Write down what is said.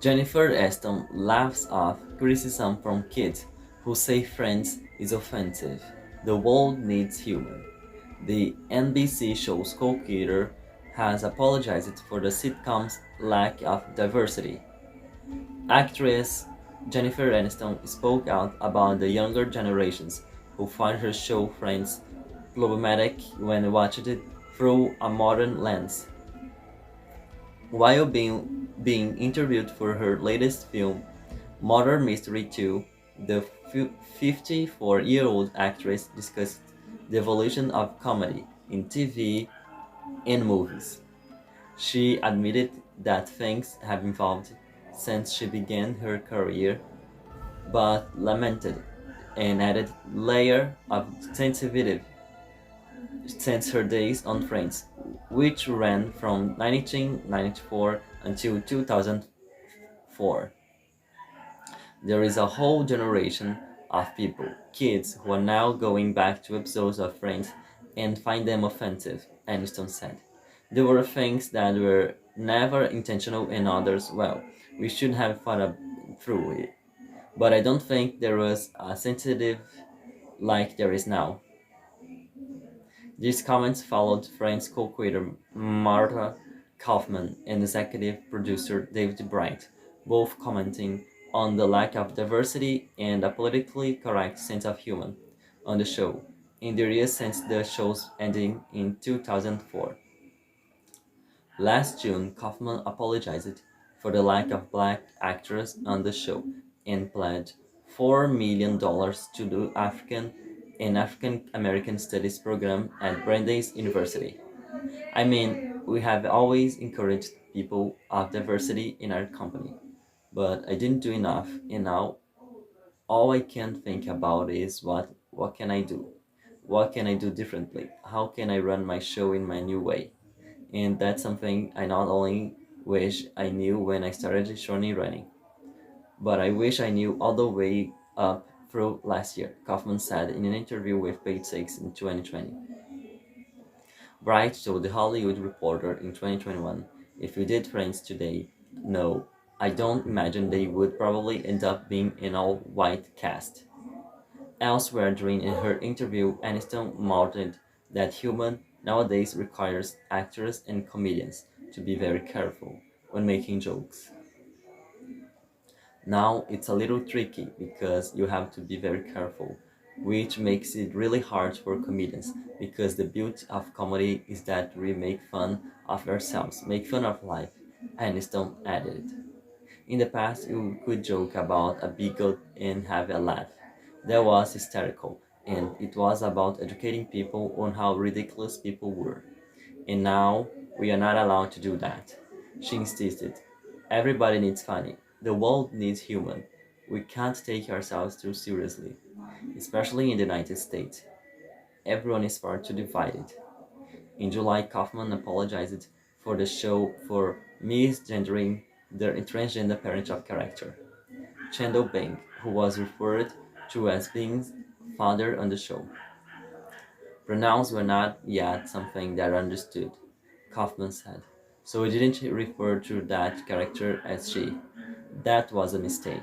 Jennifer Aniston laughs off criticism from kids who say Friends is offensive. The world needs humor. The NBC show's co-creator has apologized for the sitcom's lack of diversity. Actress Jennifer Aniston spoke out about the younger generations who find her show Friends problematic when watched it through a modern lens. While being interviewed for her latest film, Murder Mystery 2, the 54-year-old actress discussed the evolution of comedy in TV and movies. She admitted that things have evolved since she began her career, but lamented an added layer of sensitivity since her days on Friends, which ran from 1994 until 2004. There is a whole generation of people, kids, who are now going back to episodes of Friends and find them offensive, Aniston said. There were things that were never intentional and others, well, we should have thought through it. But I don't think there was a sensitive like there is now. These comments followed Friends co-creator Martha Kaufman and executive producer David Bright, both commenting on the lack of diversity and a politically correct sense of humor on the show in the years since the show's ending in 2004. Last June, Kaufman apologized for the lack of black actors on the show and pledged $4 million to the African American Studies program at Brandeis University. I mean, we have always encouraged people of diversity in our company, but I didn't do enough, and now all I can think about is what can I do? What can I do differently? How can I run my show in my new way? And that's something I not only wish I knew when I started journey running, but I wish I knew all the way up through last year, Kaufman said in an interview with Page Six in 2020. Bright told The Hollywood Reporter in 2021, if we did Friends today, no, I don't imagine they would probably end up being an all-white cast. Elsewhere during her interview, Aniston noted that humor nowadays requires actors and comedians to be very careful when making jokes. Now it's a little tricky because you have to be very careful, which makes it really hard for comedians because the beauty of comedy is that we make fun of ourselves, make fun of life, Aniston added. In the past, you could joke about a bigot and have a laugh. That was hysterical, and it was about educating people on how ridiculous people were. And now, we are not allowed to do that. She insisted. Everybody needs funny. The world needs humor. We can't take ourselves too seriously, especially in the United States. Everyone is far too divided. In July, Kaufman apologized for the show for misgendering the transgender parent of character, Chandel Bing, who was referred to as being father on the show. Pronouns were not yet something that I understood, Kaufman said, so we didn't refer to that character as she. That was a mistake.